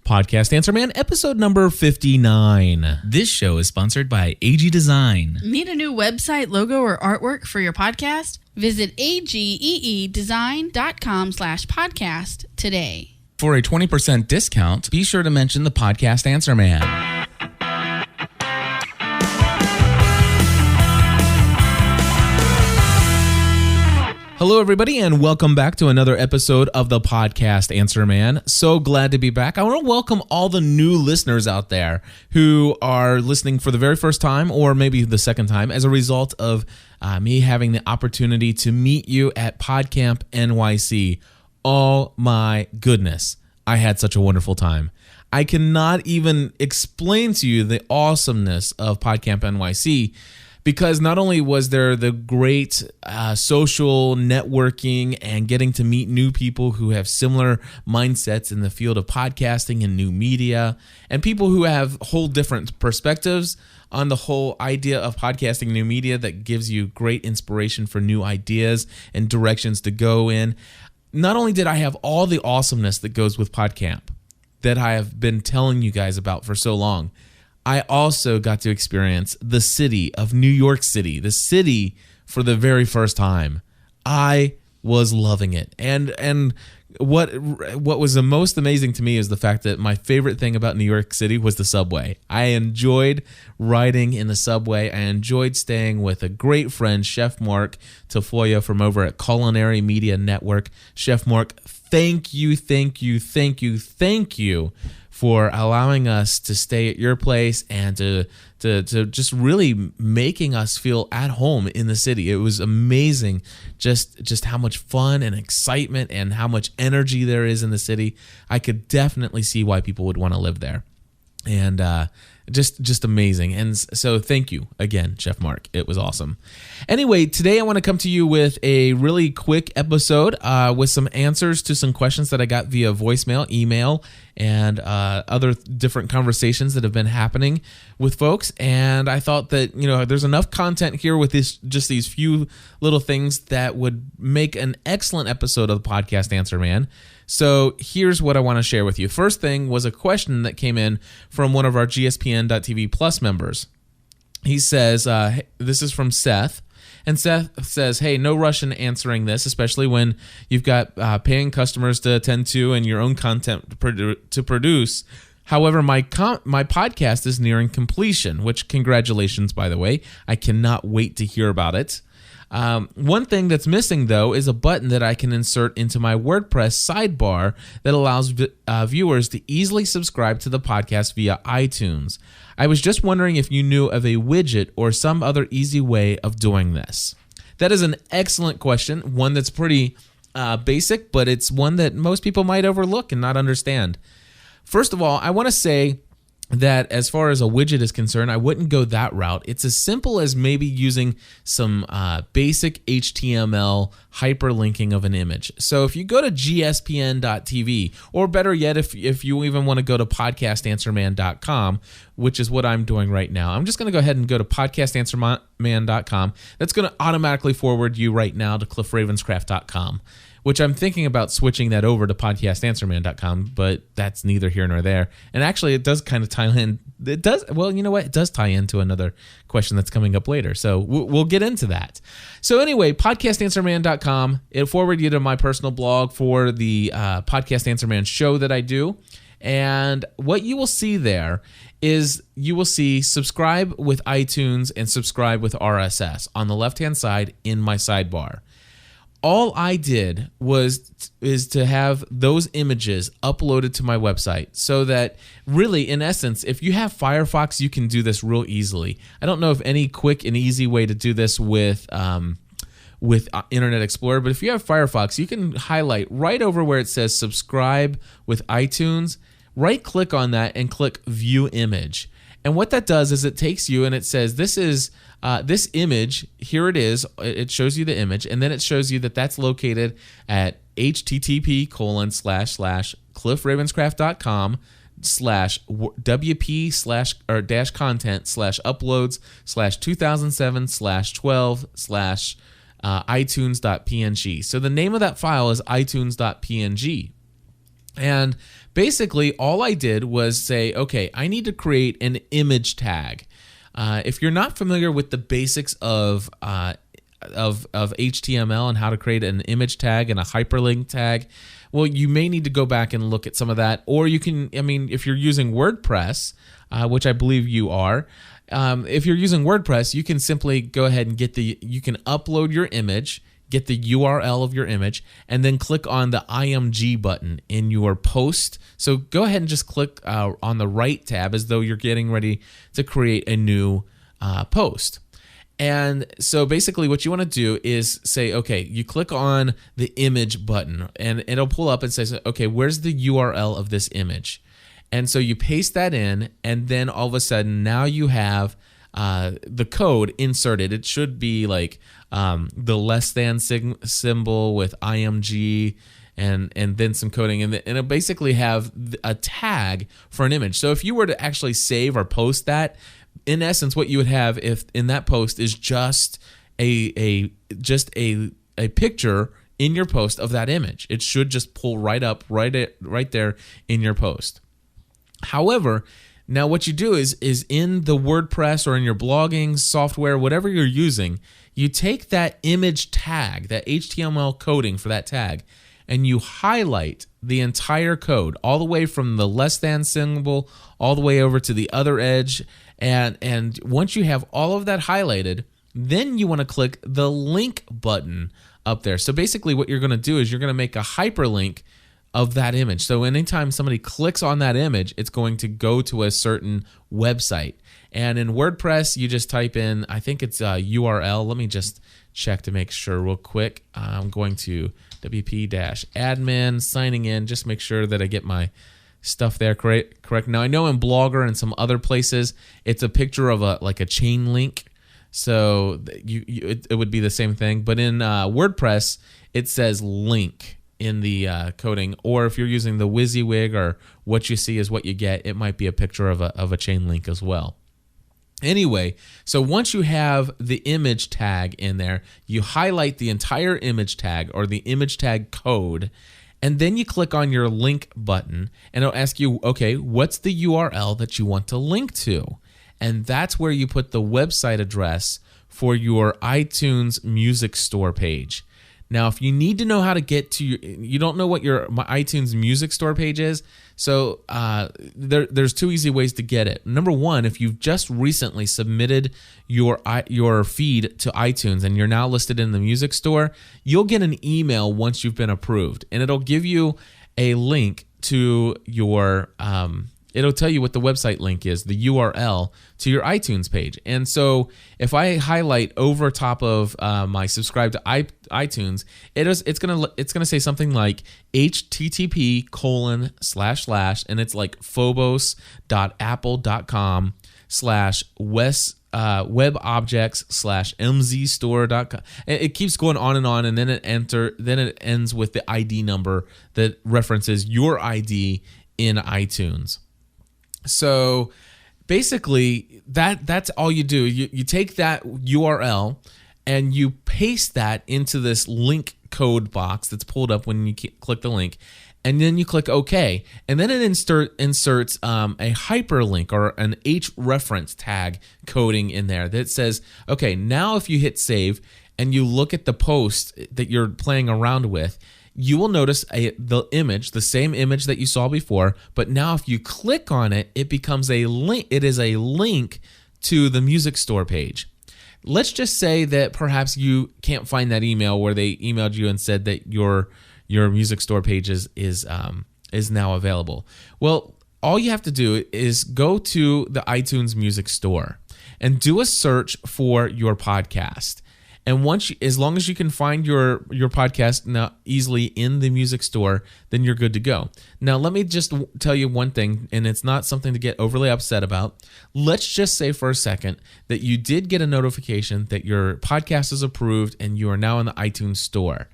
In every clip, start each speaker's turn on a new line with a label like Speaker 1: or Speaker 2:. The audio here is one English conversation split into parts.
Speaker 1: Podcast Answer Man, episode number 59.
Speaker 2: This show is sponsored by AG Design.
Speaker 3: Need a new website, logo, or artwork for your podcast? Visit ageedesign.com/podcast today.
Speaker 2: For a 20% discount, be sure to mention the Podcast Answer Man.
Speaker 1: Hello, everybody, and welcome back to another episode of the Podcast Answer Man. So glad to be back. I want to welcome all the new listeners out there who are listening for the very first time or maybe the second time as a result of me having the opportunity to meet you at PodCamp NYC. Oh my goodness, I had such a wonderful time. I cannot even explain to you the awesomeness of PodCamp NYC, because not only was there the great social networking and getting to meet new people who have similar mindsets in the field of podcasting and new media, and people who have whole different perspectives on the whole idea of podcasting new media that gives you great inspiration for new ideas and directions to go in. Not only did I have all the awesomeness that goes with PodCamp that I have been telling you guys about for so long, I also got to experience the city of New York City, the city for the very first time. I was loving it. And what was the most amazing to me is the fact that my favorite thing about New York City was the subway. I enjoyed riding in the subway. I enjoyed staying with a great friend, Chef Mark Tafoya from over at Culinary Media Network. Chef Mark, thank you for allowing us to stay at your place and to just really making us feel at home in the city. It was amazing just how much fun and excitement and how much energy there is in the city. I could definitely see why people would want to live there. And just amazing. And so thank you again, Chef Mark. It was awesome. Anyway, today I want to come to you with a really quick episode with some answers to some questions that I got via voicemail, email, and other different conversations that have been happening with folks. And I thought that, there's enough content here with just these few little things that would make an excellent episode of the Podcast Answer Man. So here's what I want to share with you. First thing was a question that came in from one of our GSPN.TV Plus members. He says, this is from Seth. And Seth says, hey, no rush in answering this, especially when you've got paying customers to attend to and your own content to produce. However, my podcast is nearing completion, which congratulations, by the way. I cannot wait to hear about it. One thing that's missing, though, is a button that I can insert into my WordPress sidebar that allows viewers to easily subscribe to the podcast via iTunes. I was just wondering if you knew of a widget or some other easy way of doing this. That is an excellent question, one that's pretty basic, but it's one that most people might overlook and not understand. First of all, I want to say that as far as a widget is concerned, I wouldn't go that route. It's as simple as maybe using some basic HTML hyperlinking of an image. So if you go to gspn.tv, or better yet, if you even want to go to podcastanswerman.com, which is what I'm doing right now, I'm just going to go ahead and go to podcastanswerman.com. That's going to automatically forward you right now to cliffravenscraft.com. which I'm thinking about switching that over to podcastanswerman.com, but that's neither here nor there. And actually, it does kind of tie in. It does. Well, you know what? It does tie into another question that's coming up later. So we'll get into that. So anyway, podcastanswerman.com. It'll forward you to my personal blog for the Podcast Answer Man show that I do. And what you will see there is you will see subscribe with iTunes and subscribe with RSS on the left-hand side in my sidebar. All I did is to have those images uploaded to my website so that really, in essence, if you have Firefox, you can do this real easily. I don't know of any quick and easy way to do this with Internet Explorer, but if you have Firefox, you can highlight right over where it says subscribe with iTunes, right-click on that and click View Image. And what that does is it takes you and it says, this is this image, here it is. It shows you the image, and then it shows you that that's located at http://cliffravenscraft.com/wp/-content/uploads/2007/12/iTunes.png. So the name of that file is iTunes.png. And basically, all I did was say, okay, I need to create an image tag. If you're not familiar with the basics of HTML and how to create an image tag and a hyperlink tag, well, you may need to go back and look at some of that. Or you can, if you're using WordPress, which I believe you are, if you're using WordPress, you can simply go ahead and you can upload your image, get the URL of your image, and then click on the IMG button in your post. So go ahead and just click on the right tab as though you're getting ready to create a new post. And so basically what you want to do is say, okay, you click on the image button and it'll pull up and says, okay, where's the URL of this image? And so you paste that in, and then all of a sudden now you have the code inserted. It should be like the less than symbol with IMG and then some coding, and it'll basically have a tag for an image. So if you were to actually save or post that, in essence, what you would have if in that post is just a picture in your post of that image. It should just pull right up, right there in your post. However, now what you do is in the WordPress or in your blogging software, whatever you're using, you take that image tag, that HTML coding for that tag, and you highlight the entire code all the way from the less than symbol all the way over to the other edge. And once you have all of that highlighted, then you want to click the link button up there. So basically what you're going to do is you're going to make a hyperlink of that image. So anytime somebody clicks on that image, it's going to go to a certain website. And in WordPress, you just type in, I think it's a URL. Let me just check to make sure real quick. I'm going to wp-admin, signing in, just make sure that I get my stuff there correct. Now I know in Blogger and some other places it's a picture of a chain link, so it would be the same thing. But in WordPress it says link in the coding, or if you're using the WYSIWYG or what you see is what you get, it might be a picture of a chain link as well. Anyway, so once you have the image tag in there, you highlight the entire image tag or the image tag code. And then you click on your link button and it'll ask you, okay, what's the URL that you want to link to? And that's where you put the website address for your iTunes Music Store page. Now, if you need to know how to get to you don't know what my iTunes Music Store page is, so there's two easy ways to get it. Number one, if you've just recently submitted your feed to iTunes and you're now listed in the Music Store, you'll get an email once you've been approved, and it'll give you a link to your it'll tell you what the website link is, the URL to your iTunes page. And so if I highlight over top of my subscribe to iTunes, it's gonna say something like http:// and it's like phobos.apple.com/webobjects/mzstore.com. It keeps going on, and then it ends with the ID number that references your ID in iTunes. So basically that's all you do. You take that URL and you paste that into this link code box that's pulled up when you click the link, and then you click OK, and then it inserts a hyperlink or an hrefs tag coding in there that says, okay, now if you hit save and you look at the post that you're playing around with, you will notice the same image that you saw before, but now if you click on it, it becomes a link. It is a link to the Music Store page. Let's just say that perhaps you can't find that email where they emailed you and said that your Music Store page is now available. Well, all you have to do is go to the iTunes Music Store and do a search for your podcast. And as long as you can find your podcast now easily in the Music Store, then you're good to go. Now, let me just tell you one thing, and it's not something to get overly upset about. Let's just say for a second that you did get a notification that your podcast is approved and you are now in the iTunes Store.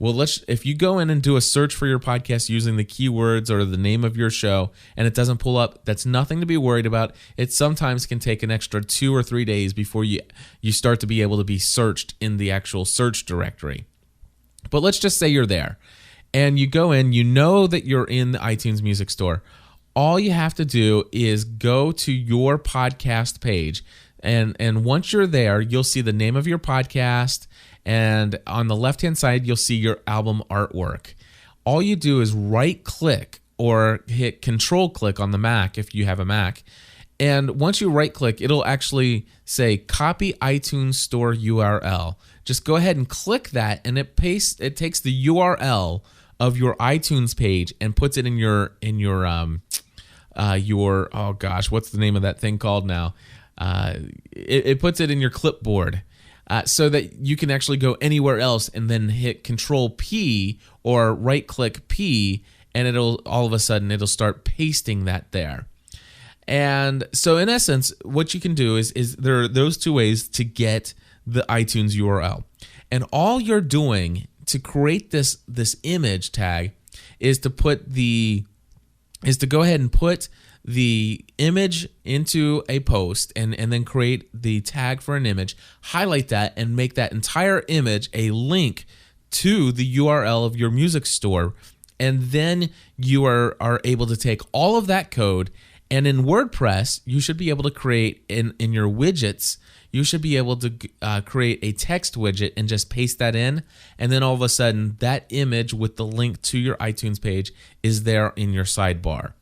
Speaker 1: Well, if you go in and do a search for your podcast using the keywords or the name of your show and it doesn't pull up, that's nothing to be worried about. It sometimes can take an extra 2 or 3 days before you start to be able to be searched in the actual search directory. But let's just say you're there. and you go in, you know that you're in the iTunes Music Store. All you have to do is go to your podcast page. And once you're there, you'll see the name of your podcast. And on the left-hand side, you'll see your album artwork. All you do is right-click or hit Control-click on the Mac if you have a Mac. And once you right-click, it'll actually say Copy iTunes Store URL. Just go ahead and click that, and it takes the URL of your iTunes page and puts it in your oh gosh, what's the name of that thing called now? It puts it in your clipboard. So that you can actually go anywhere else and then hit Control P or right click P, and it'll all of a sudden it'll start pasting that there. And so in essence, what you can do is there are those two ways to get the iTunes URL. And all you're doing to create this image tag is to go ahead and put the image into a post and then create the tag for an image, highlight that, and make that entire image a link to the URL of your music store. And then you are able to take all of that code, and in WordPress, you should be able to create in your widgets, you should be able to create a text widget and just paste that in. And then all of a sudden, that image with the link to your iTunes page is there in your sidebar.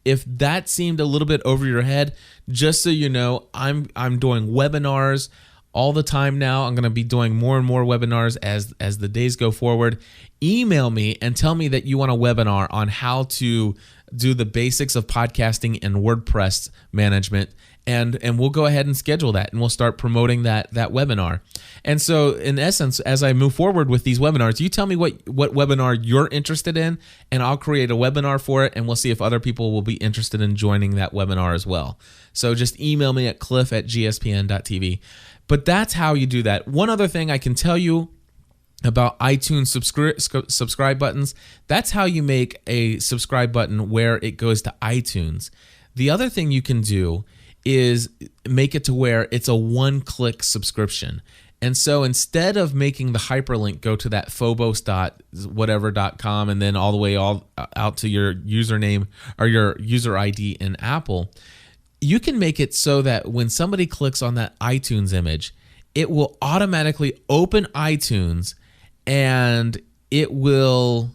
Speaker 1: If that seemed a little bit over your head, just so you know, I'm doing webinars all the time now. I'm going to be doing more and more webinars as the days go forward. Email me and tell me that you want a webinar on how to do the basics of podcasting and WordPress management, and we'll go ahead and schedule that, and we'll start promoting that webinar. And so in essence, as I move forward with these webinars, you tell me what webinar you're interested in, and I'll create a webinar for it, and we'll see if other people will be interested in joining that webinar as well. So just email me at cliff@gspn.tv. But that's how you do that. One other thing I can tell you about iTunes subscribe buttons, that's how you make a subscribe button where it goes to iTunes. The other thing you can do is make it to where it's a one-click subscription. And so instead of making the hyperlink go to that phobos.whatever.com and then all the way out to your username or your user ID in Apple, you can make it so that when somebody clicks on that iTunes image, it will automatically open iTunes, and it will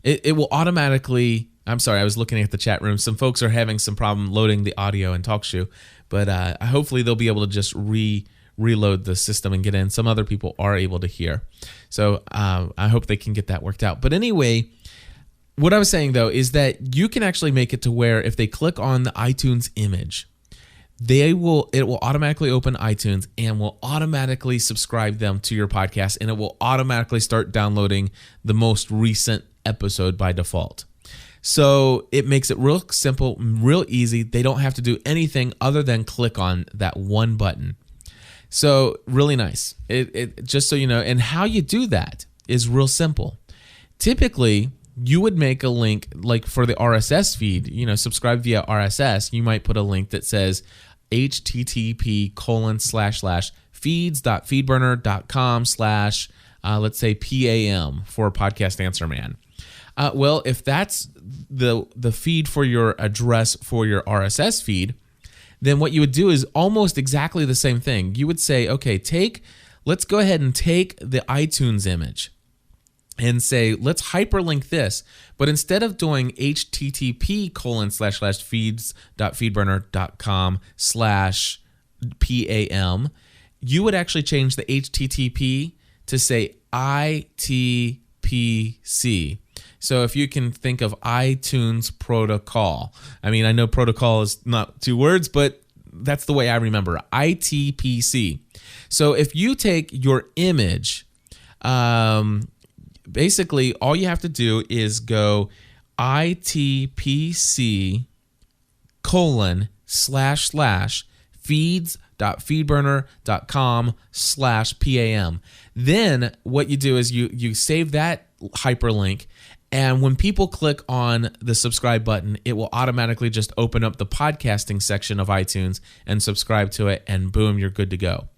Speaker 1: it will automatically. I'm sorry, I was looking at the chat room. Some folks are having some problem loading the audio in TalkShoe, but hopefully they'll be able to just reload the system and get in. Some other people are able to hear, so I hope they can get that worked out. But anyway, what I was saying though is that you can actually make it to where if they click on the iTunes image, it will automatically open iTunes and will automatically subscribe them to your podcast, and it will automatically start downloading the most recent episode by default. So it makes it real simple, real easy. They don't have to do anything other than click on that one button. So really nice. It just so you know, and how you do that is real simple. Typically, you would make a link like for the RSS feed, subscribe via RSS. You might put a link that says http://feeds.feedburner.com/ let's say PAM for Podcast Answer Man. Well, if that's the feed for your address for your RSS feed, then what you would do is almost exactly the same thing. You would say, okay, let's go ahead and take the iTunes image and say, let's hyperlink this. But instead of doing http://feeds.feedburner.com/PAM, you would actually change the HTTP to say ITPC. So if you can think of iTunes protocol. I mean, I know protocol is not two words, but that's the way I remember it. ITPC. So if you take your image, basically all you have to do is go ITPC://feeds.feedburner.com/PAM. Then what you do is you save that hyperlink, and when people click on the subscribe button, it will automatically just open up the podcasting section of iTunes and subscribe to it, and boom, you're good to go.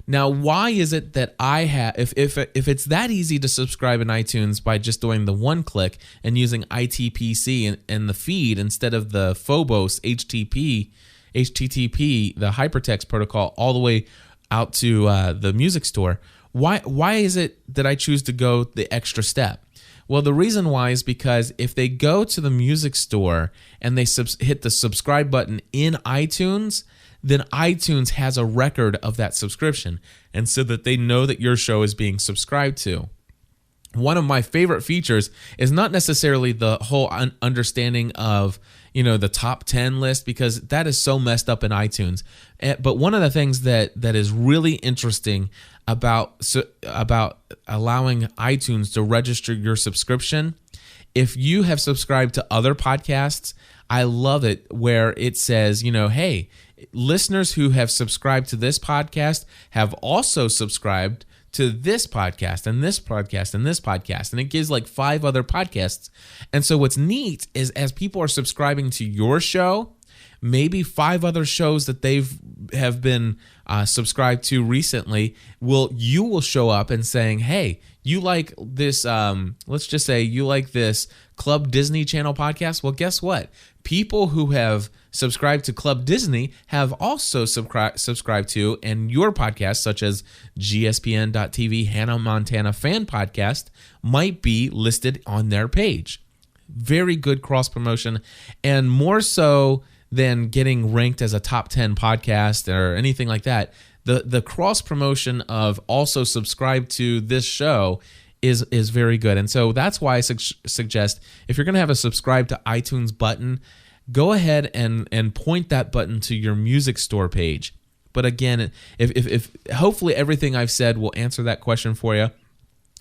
Speaker 1: Now, why is it that I have, if it's that easy to subscribe in iTunes by just doing the one click and using ITPC and the feed instead of the Phobos HTTP, the hypertext protocol, all the way out to the music store, why is it that I choose to go the extra step? Well, the reason why is because if they go to the music store and they hit the subscribe button in iTunes, then iTunes has a record of that subscription, and so that they know that your show is being subscribed to. One of my favorite features is not necessarily the whole understanding of, the top 10 list, because that is so messed up in iTunes. But one of the things that is really interesting about allowing iTunes to register your subscription, if you have subscribed to other podcasts, I love it where it says, hey, listeners who have subscribed to this podcast have also subscribed to this podcast and this podcast and this podcast. And it gives like 5 other podcasts. And so what's neat is as people are subscribing to your show, maybe 5 other shows that have been subscribed to recently, you will show up and saying, hey, you like this, let's just say you like this Club Disney Channel podcast? Well, guess what? People who have subscribed to Club Disney have also subscribed to, and your podcasts, such as GSPN.TV Hannah Montana Fan Podcast, might be listed on their page. Very good cross promotion, and more so than getting ranked as a top 10 podcast or anything like that. The cross promotion of also subscribe to this show is very good. And so that's why I suggest if you're going to have a subscribe to iTunes button, go ahead and point that button to your music store page. But again, if hopefully everything I've said will answer that question for you,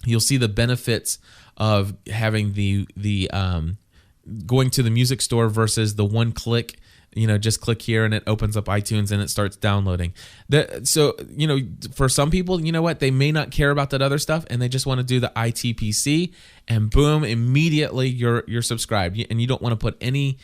Speaker 1: you'll see the benefits of having the going to the music store versus the one click. Just click here and it opens up iTunes and it starts downloading. So, for some people, they may not care about that other stuff and they just want to do the ITPC, and boom, immediately you're subscribed, and you don't want to put any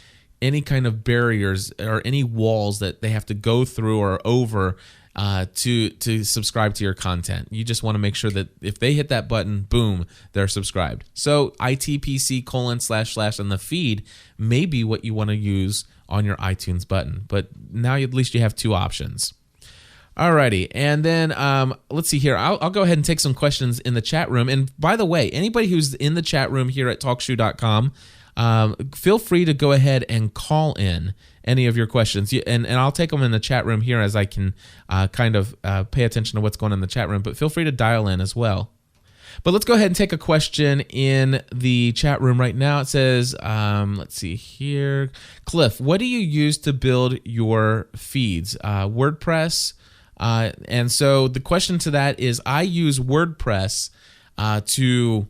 Speaker 1: kind of barriers or any walls that they have to go through or over to subscribe to your content. You just want to make sure that if they hit that button, boom, they're subscribed. So ITPC:// and the feed may be what you want to use on your iTunes button. But now at least you have 2 options. Alrighty, and then let's see here. I'll go ahead and take some questions in the chat room. And by the way, anybody who's in the chat room here at TalkShoe.com, feel free to go ahead and call in any of your questions. And I'll take them in the chat room here as I can kind of pay attention to what's going on in the chat room. But feel free to dial in as well. But let's go ahead and take a question in the chat room right now. It says, let's see here. Cliff, what do you use to build your feeds? WordPress. And so the question to that is, I use WordPress to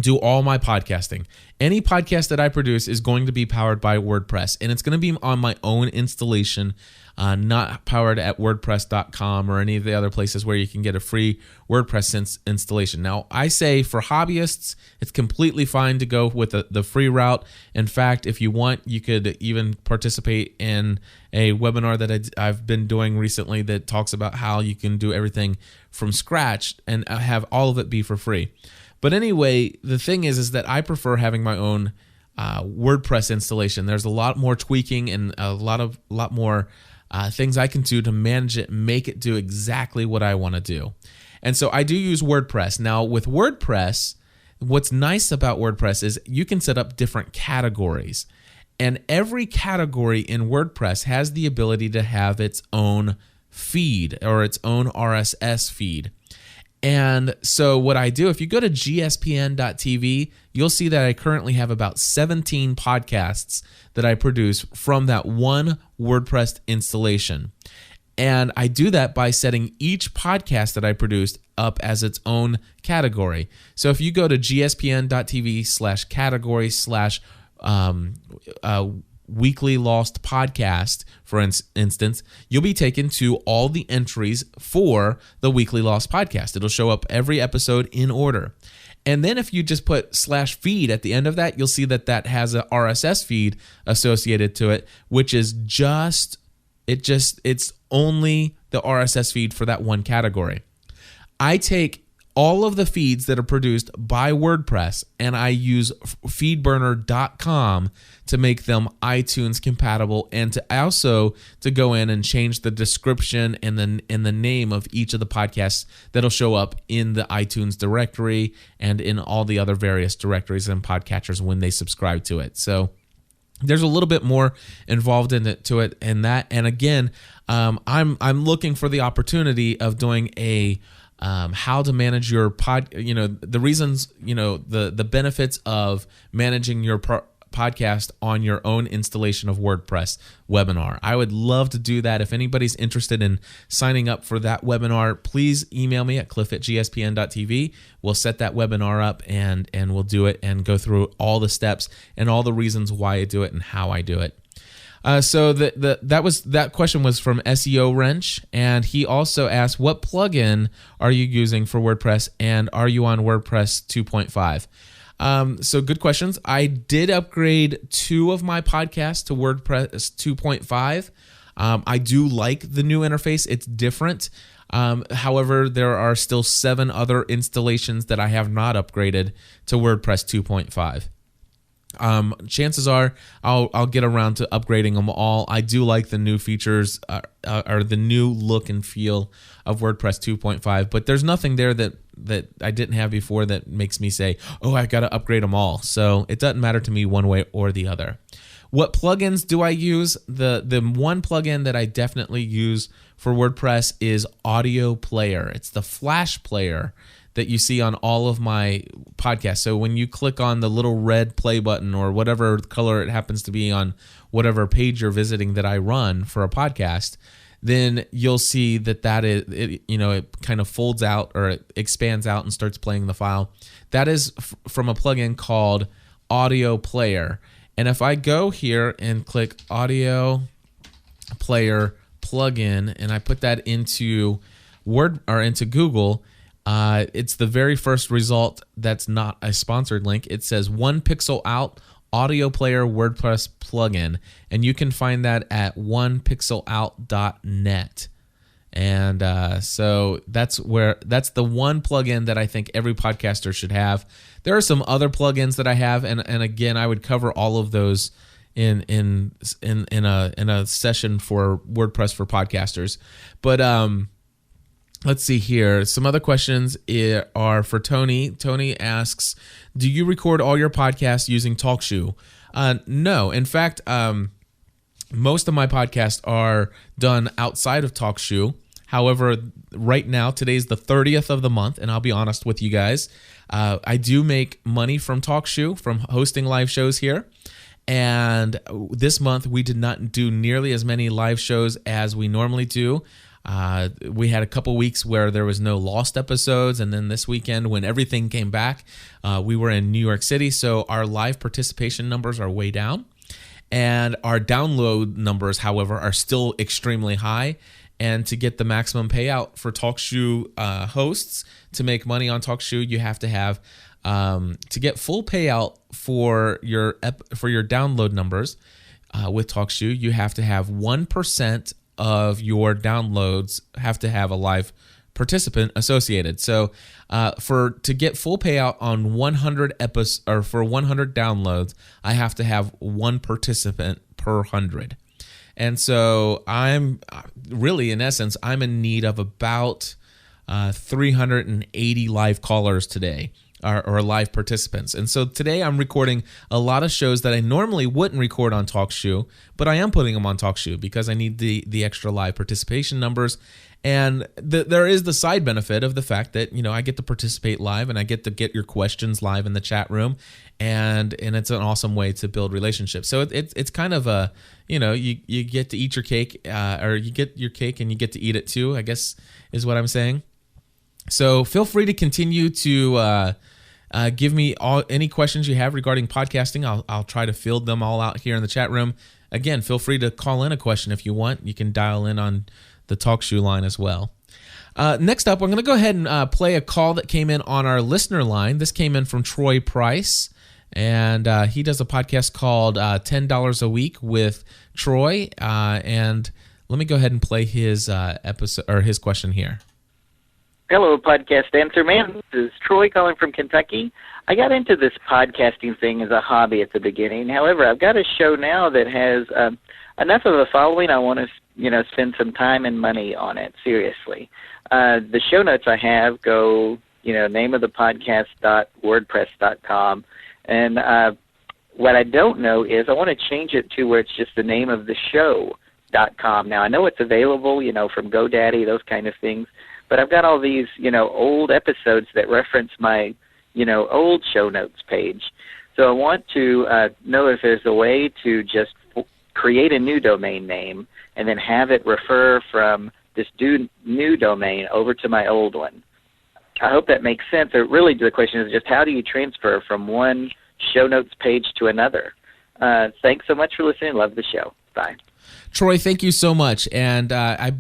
Speaker 1: do all my podcasting. Any podcast that I produce is going to be powered by WordPress, and it's going to be on my own installation, not powered at WordPress.com or any of the other places where you can get a free WordPress installation. Now, I say for hobbyists, it's completely fine to go with the free route. In fact, if you want, you could even participate in a webinar that I've been doing recently that talks about how you can do everything from scratch and have all of it be for free. But anyway, the thing is that I prefer having my own WordPress installation. There's a lot more tweaking and a lot more things I can do to manage it and make it do exactly what I want to do. And so I do use WordPress. Now, with WordPress, what's nice about WordPress is you can set up different categories. And every category in WordPress has the ability to have its own feed or its own RSS feed. And so what I do, if you go to gspn.tv, you'll see that I currently have about 17 podcasts that I produce from that one WordPress installation. And I do that by setting each podcast that I produced up as its own category. So if you go to gspn.tv/category/ Weekly Lost Podcast, for instance, you'll be taken to all the entries for the Weekly Lost Podcast. It'll show up every episode in order. And then if you just put /feed at the end of that, you'll see that has a RSS feed associated to it, which is it's only the RSS feed for that one category. I take all of the feeds that are produced by WordPress and I use feedburner.com to make them iTunes compatible, and to also to go in and change the description and the name of each of the podcasts that'll show up in the iTunes directory and in all the other various directories and podcatchers when they subscribe to it. So there's a little bit more involved in it to it, and that. And again, I'm looking for the opportunity of doing a how to manage your the reasons, the benefits of managing your podcast on your own installation of WordPress webinar. I would love to do that. If anybody's interested in signing up for that webinar, please email me at cliff@gspn.tv. We'll set that webinar up and we'll do it and go through all the steps and all the reasons why I do it and how I do it. So that question was from SEO Wrench, and he also asked, what plugin are you using for WordPress, and are you on WordPress 2.5? So good questions. I did upgrade 2 of my podcasts to WordPress 2.5. I do like the new interface. It's different. However, there are still 7 other installations that I have not upgraded to WordPress 2.5. Chances are I'll get around to upgrading them all. I do like the new features or the new look and feel of WordPress 2.5, but there's nothing there that I didn't have before that makes me say, oh, I got to upgrade them all. So it doesn't matter to me one way or the other. What plugins do I use? The one plugin that I definitely use for WordPress is Audio Player. It's the Flash player that you see on all of my podcasts. So when you click on the little red play button or whatever color it happens to be on whatever page you're visiting that I run for a podcast, then you'll see that is it kind of folds out or it expands out and starts playing the file. That is from a plugin called Audio Player. And if I go here and click Audio Player plugin and I put that into into Google, it's the very first result that's not a sponsored link. It says 1 pixel out Audio Player WordPress plugin, and you can find that at onepixelout.net. And so that's the one plugin that I think every podcaster should have. There are some other plugins that I have, and again, I would cover all of those in a session for WordPress for podcasters. But let's see here. Some other questions are for Tony. Tony asks, do you record all your podcasts using TalkShoe? No. In fact, most of my podcasts are done outside of TalkShoe. However, right now, today's the 30th of the month, and I'll be honest with you guys. I do make money from TalkShoe, from hosting live shows here. And this month, we did not do nearly as many live shows as we normally do. We had a couple weeks where there was no lost episodes, and then this weekend when everything came back, we were in New York City, so our live participation numbers are way down, and our download numbers, however, are still extremely high. And to get the maximum payout for TalkShoe hosts, to make money on TalkShoe, you have to have to get full payout for your download numbers with TalkShoe. You have to have 1% of your downloads have to have a live participant associated. So to get full payout on 100 episodes or for 100 downloads, I have to have 1 participant per 100. And so I'm really, in essence, I'm in need of about 380 live callers today. Or live participants. And so today I'm recording a lot of shows that I normally wouldn't record on TalkShoe, but I am putting them on TalkShoe because I need the extra live participation numbers. And there is the side benefit of the fact that, I get to participate live and I get to get your questions live in the chat room, and it's an awesome way to build relationships. So it's kind of a, you get to eat your cake, or you get your cake and you get to eat it too, I guess is what I'm saying. So feel free to continue to give me any questions you have regarding podcasting. I'll try to field them all out here in the chat room. Again, feel free to call in a question if you want. You can dial in on the TalkShoe line as well. Next up, I'm going to go ahead and play a call that came in on our listener line. This came in from Troy Price, and he does a podcast called $10 a Week with Troy. And let me go ahead and play his episode or his question here.
Speaker 4: Hello, Podcast Answer Man. This is Troy calling from Kentucky. I got into this podcasting thing as a hobby at the beginning. However, I've got a show now that has enough of a following. I want to, spend some time and money on it, seriously. The show notes I have go, name of the podcast.wordpress.com. And what I don't know is I want to change it to where it's just the name of the show.com. Now, I know it's available, from GoDaddy, those kind of things. But I've got all these, old episodes that reference my, old show notes page. So I want to know if there's a way to just create a new domain name and then have it refer from this new domain over to my old one. I hope that makes sense. Or really, the question is just how do you transfer from one show notes page to another? Thanks so much for listening. Love the show. Bye.
Speaker 1: Troy, thank you so much. And I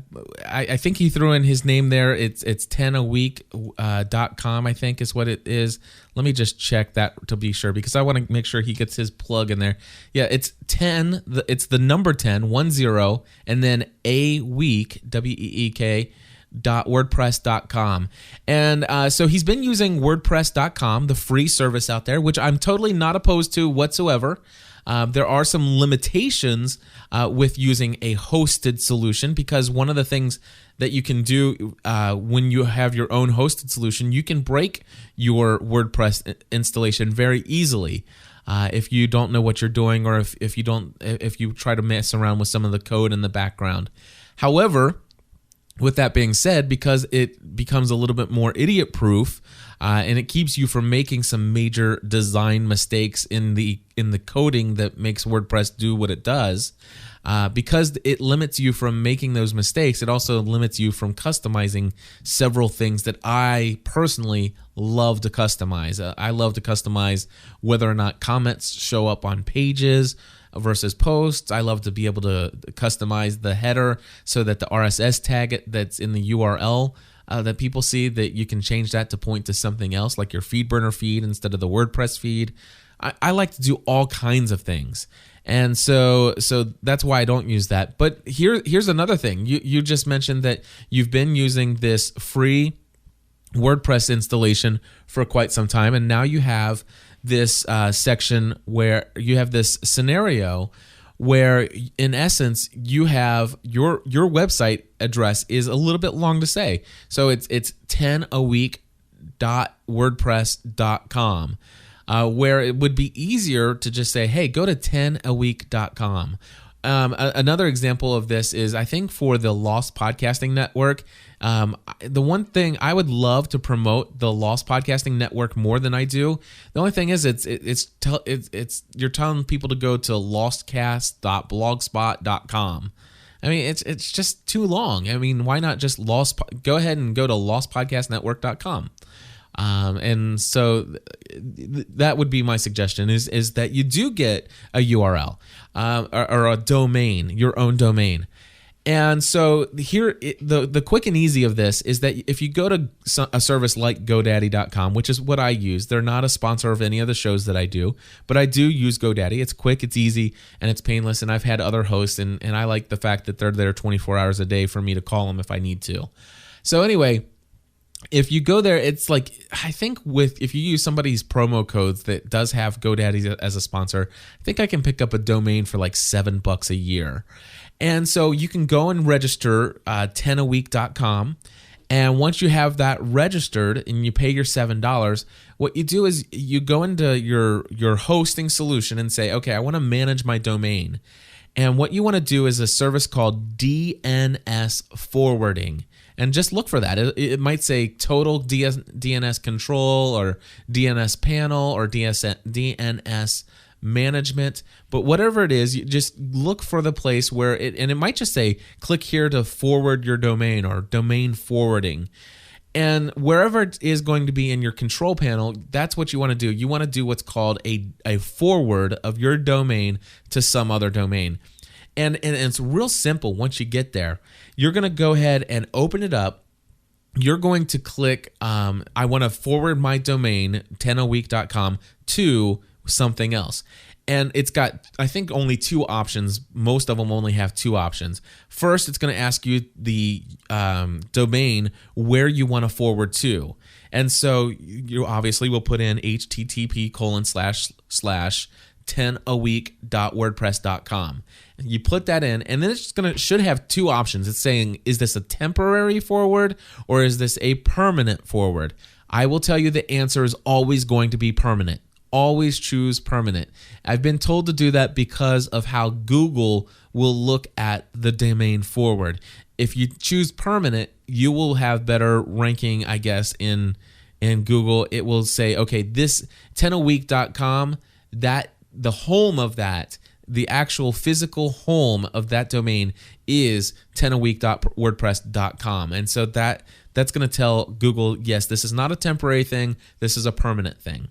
Speaker 1: think he threw in his name there. It's 10aweek.com, I think is what it is. Let me just check that to be sure because I want to make sure he gets his plug in there. Yeah, it's 10. It's the number 10, 10, and then a week, WEEK, .wordpress.com. And so he's been using WordPress.com, the free service out there, which I'm totally not opposed to whatsoever. There are some limitations with using a hosted solution because one of the things that you can do when you have your own hosted solution, you can break your WordPress installation very easily. If you don't know what you're doing or if you try to mess around with some of the code in the background. However, with that being said, because it becomes a little bit more idiot-proof and it keeps you from making some major design mistakes in the coding that makes WordPress do what it does, because it limits you from making those mistakes, it also limits you from customizing several things that I personally love to customize. I love to customize whether or not comments show up on pages versus posts. I love to be able to customize the header so that the RSS tag that's in the URL that people see, that you can change that to point to something else, like your FeedBurner feed instead of the WordPress feed. I like to do all kinds of things. And so that's why I don't use that. But here's another thing. You just mentioned that you've been using this free WordPress installation for quite some time, and now you have this section where you have this scenario where, in essence, you have your website address is a little bit long to say. So it's 10aweek.wordpress.com, where it would be easier to just say, hey, go to 10aweek.com. Another example of this is, I think, for the Lost Podcasting Network. The one thing I would love to promote the Lost Podcasting Network more than I do. The only thing is, it's you're telling people to go to lostcast.blogspot.com. I mean, it's just too long. I mean, why not just go ahead and go to lostpodcastnetwork.com. And so that would be my suggestion is that you do get a URL or a domain, your own domain. And so here, the quick and easy of this is that if you go to a service like GoDaddy.com, which is what I use, they're not a sponsor of any of the shows that I do, but I do use GoDaddy. It's quick, it's easy, and it's painless. And I've had other hosts, and I like the fact that they're there 24 hours a day for me to call them if I need to. So anyway, if you go there, it's like, I think if you use somebody's promo codes that does have GoDaddy as a sponsor, I think I can pick up a domain for like $7 a year. And so you can go and register 10aweek.com. And once you have that registered and you pay your $7, what you do is you go into your hosting solution and say, okay, I want to manage my domain. And what you want to do is a service called DNS forwarding. And just look for that. It might say total DNS control or DNS panel or DNS management, but whatever it is, you just look for the place where and it might just say click here to forward your domain or domain forwarding. And wherever it is going to be in your control panel, that's what you want to do. You want to do what's called a forward of your domain to some other domain. And it's real simple. Once you get there, you're going to go ahead and open it up. You're going to click, I want to forward my domain, 10aweek.com, to something else. And it's got, I think, only two options. Most of them only have two options. First, it's going to ask you the domain where you want to forward to. And so you obviously will put in http://10aweek.wordpress.com. You put that in, and then it's should have two options. It's saying, is this a temporary forward or is this a permanent forward? I will tell you the answer is always going to be permanent. Always choose permanent. I've been told to do that because of how Google will look at the domain forward. If you choose permanent, you will have better ranking, I guess, in Google. It will say, okay, this 10aweek.com, that the home of that, the actual physical home of that domain is 10aweek.wordpress.com. And so that's going to tell Google, yes, this is not a temporary thing. This is a permanent thing.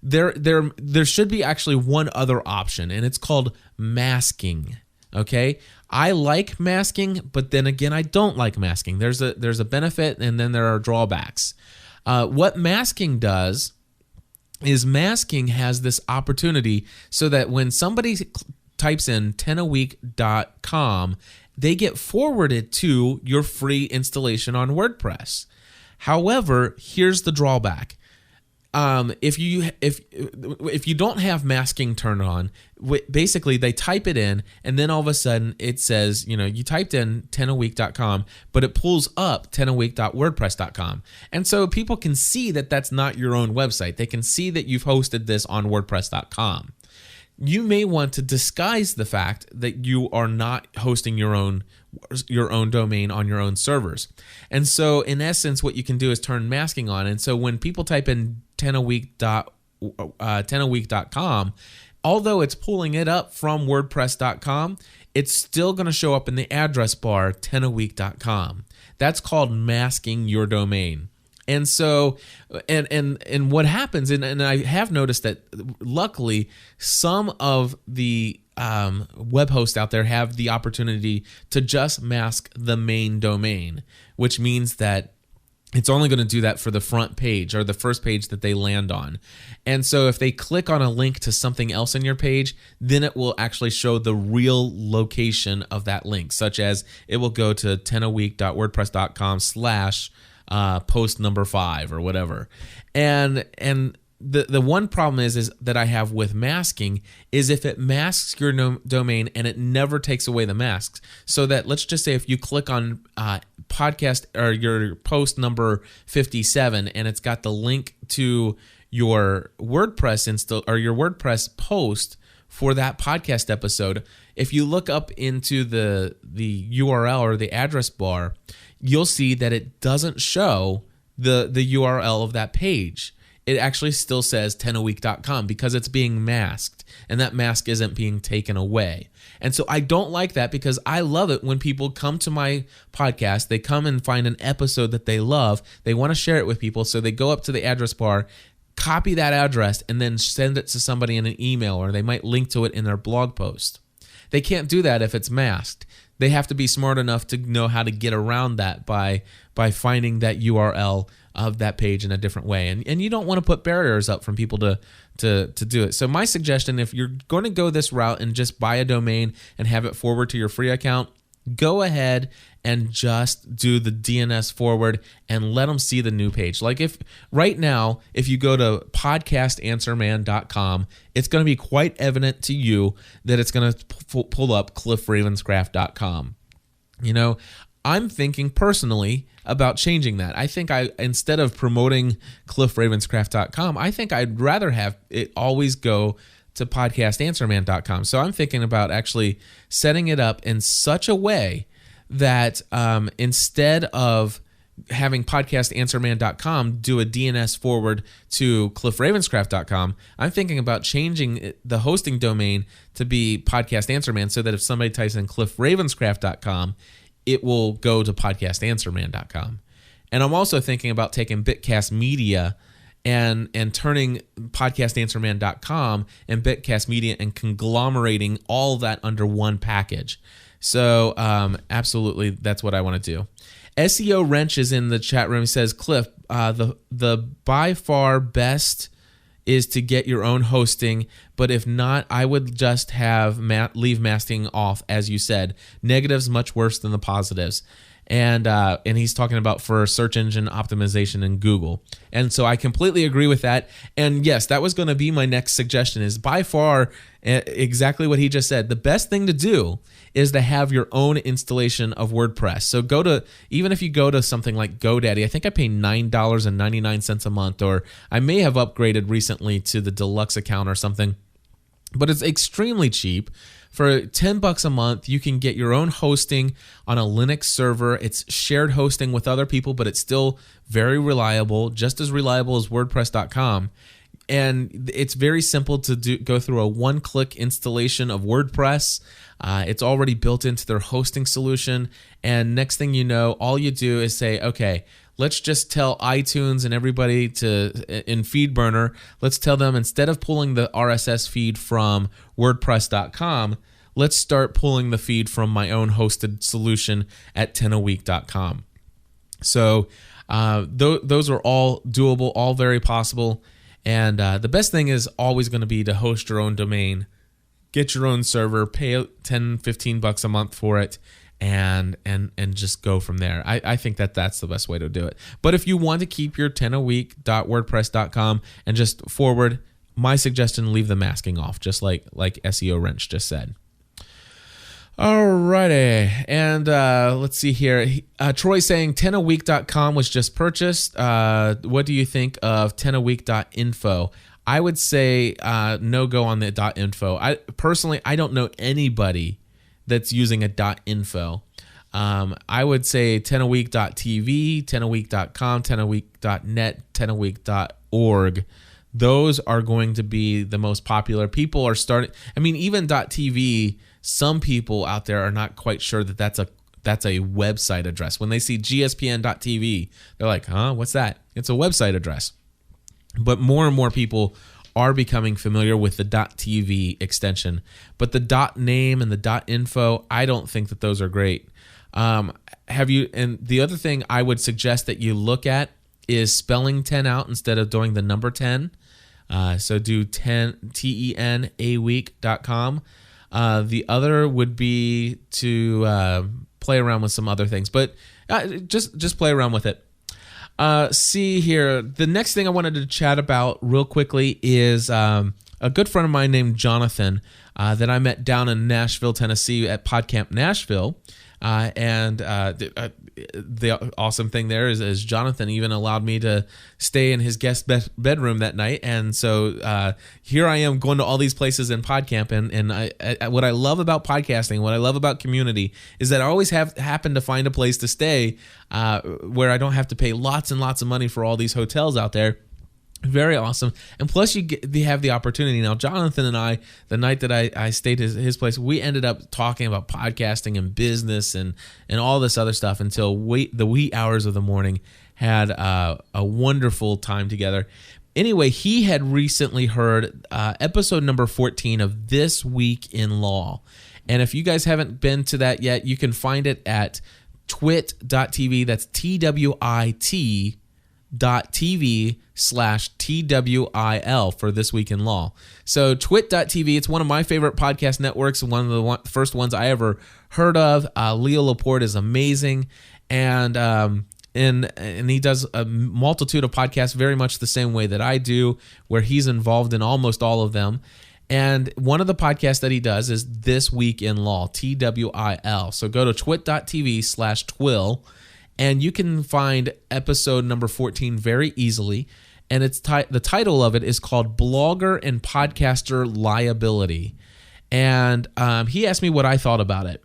Speaker 1: There should be actually one other option, and it's called masking. Okay, I like masking, but then again, I don't like masking. There's a benefit, and then there are drawbacks. What masking does is masking has this opportunity so that when somebody types in 10aweek.com, they get forwarded to your free installation on WordPress. However, here's the drawback. If you don't have masking turned on, basically they type it in, and then all of a sudden it says, you typed in 10aweek.com, but it pulls up 10aweek.wordpress.com. And so people can see that that's not your own website. They can see that you've hosted this on wordpress.com. You may want to disguise the fact that you are not hosting your own domain on your own servers. And so in essence, what you can do is turn masking on. And so when people type in 10aweek.com, although it's pulling it up from wordpress.com, it's still going to show up in the address bar 10aweek.com. That's called masking your domain. And so, and what happens, and I have noticed that luckily some of the web hosts out there have the opportunity to just mask the main domain, which means that it's only going to do that for the front page or the first page that they land on. And so if they click on a link to something else in your page, then it will actually show the real location of that link, such as it will go to 10aweek.wordpress.com/post number 5 or whatever. And the one problem is that I have with masking is if it masks your domain and it never takes away the masks. So that, let's just say if you click on podcast or your post number 57 and it's got the link to your WordPress or your WordPress post for that podcast episode, if you look up into the URL or the address bar, you'll see that it doesn't show the URL of that page. It actually still says 10aweek.com because it's being masked, and that mask isn't being taken away. And so I don't like that because I love it when people come to my podcast, they come and find an episode that they love, they want to share it with people, so they go up to the address bar, copy that address, and then send it to somebody in an email, or they might link to it in their blog post. They can't do that if it's masked. They have to be smart enough to know how to get around that by finding that URL of that page in a different way. And you don't want to put barriers up from people to do it. So my suggestion, if you're going to go this route and just buy a domain and have it forward to your free account, go ahead and just do the DNS forward and let them see the new page. Like if right now, if you go to podcastanswerman.com, it's going to be quite evident to you that it's going to pull up cliffravenscraft.com. I'm thinking personally about changing that. I think instead of promoting cliffravenscraft.com, I think I'd rather have it always go to podcastanswerman.com. So I'm thinking about actually setting it up in such a way that instead of having podcastanswerman.com do a DNS forward to cliffravenscraft.com, I'm thinking about changing the hosting domain to be podcastanswerman so that if somebody types in cliffravenscraft.com, it will go to podcastanswerman.com. And I'm also thinking about taking Bitcast Media and turning podcastanswerman.com and Bitcast Media and conglomerating all that under one package. So absolutely, that's what I want to do. SEO Wrench is in the chat room. He says, Cliff, the by far best is to get your own hosting. But if not, I would just have leave masking off, as you said. Negatives much worse than the positives. And he's talking about for search engine optimization in Google. And so I completely agree with that. And yes, that was going to be my next suggestion, is by far exactly what he just said. The best thing to do is to have your own installation of WordPress. So even if you go to something like GoDaddy, I think I pay $9.99 a month, or I may have upgraded recently to the deluxe account or something, but it's extremely cheap. For $10 a month, you can get your own hosting on a Linux server. It's shared hosting with other people, but it's still very reliable, just as reliable as WordPress.com. And it's very simple to go through a one-click installation of WordPress. It's already built into their hosting solution. And next thing you know, all you do is say, okay, let's just tell iTunes and everybody in FeedBurner, let's tell them, instead of pulling the RSS feed from WordPress.com, let's start pulling the feed from my own hosted solution at 10aweek.com. So those are all doable, all very possible. And the best thing is always going to be to host your own domain, get your own server, pay $10-15 a month for it, and just go from there. I think that's the best way to do it. But if you want to keep your 10aweek.wordpress.com and just forward, my suggestion, leave the masking off, just like SEO Wrench just said. Alrighty, and let's see here. Troy's saying 10aweek.com was just purchased. What do you think of 10aweek.info? I would say no go on the .info. I don't know anybody that's using a .info. I would say 10aweek.tv, 10aweek.com, 10aweek.net, 10aweek.org. Those are going to be the most popular. People are starting. I mean, even .tv. Some people out there are not quite sure that that's a website address. When they see gspn.tv, they're like, huh, what's that? It's a website address. But more and more people are becoming familiar with the .tv extension. But the .name and the .info, I don't think that those are great. And the other thing I would suggest that you look at is spelling 10 out instead of doing the number 10. So do 10aweek.com. The other would be to play around with some other things, but just play around with it. See here, the next thing I wanted to chat about real quickly is a good friend of mine named Jonathan that I met down in Nashville, Tennessee at PodCamp Nashville. The awesome thing there is Jonathan even allowed me to stay in his guest bedroom that night. And so here I am going to all these places in PodCamp. And what I love about podcasting, what I love about community is that I always happen to find a place to stay where I don't have to pay lots and lots of money for all these hotels out there. Very awesome. And plus you have the opportunity. Now, Jonathan and I, the night that I stayed at his place, we ended up talking about podcasting and business and all this other stuff until the wee hours of the morning. Had a wonderful time together. Anyway, he had recently heard episode number 14 of This Week in Law. And if you guys haven't been to that yet, you can find it at twit.tv. That's twit.tv/TWIL for This Week in Law. So twit.tv, it's one of my favorite podcast networks, one of the first ones I ever heard of. Leo Laporte is amazing, and he does a multitude of podcasts very much the same way that I do, where he's involved in almost all of them. And one of the podcasts that he does is This Week in Law, TWIL. So go to twit.tv/twill, and you can find episode number 14 very easily. And it's the title of it is called Blogger and Podcaster Liability. And he asked me what I thought about it.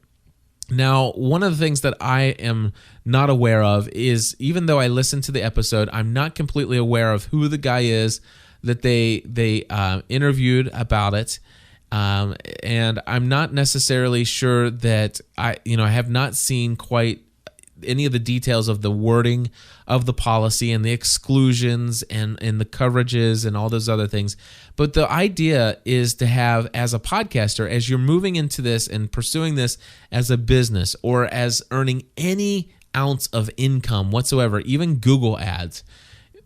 Speaker 1: Now, one of the things that I am not aware of is, even though I listened to the episode, I'm not completely aware of who the guy is that they interviewed about it. And I'm not necessarily sure that I have not seen quite any of the details of the wording of the policy and the exclusions and the coverages and all those other things. But the idea is to have, as a podcaster, as you're moving into this and pursuing this as a business or as earning any ounce of income whatsoever, even Google ads,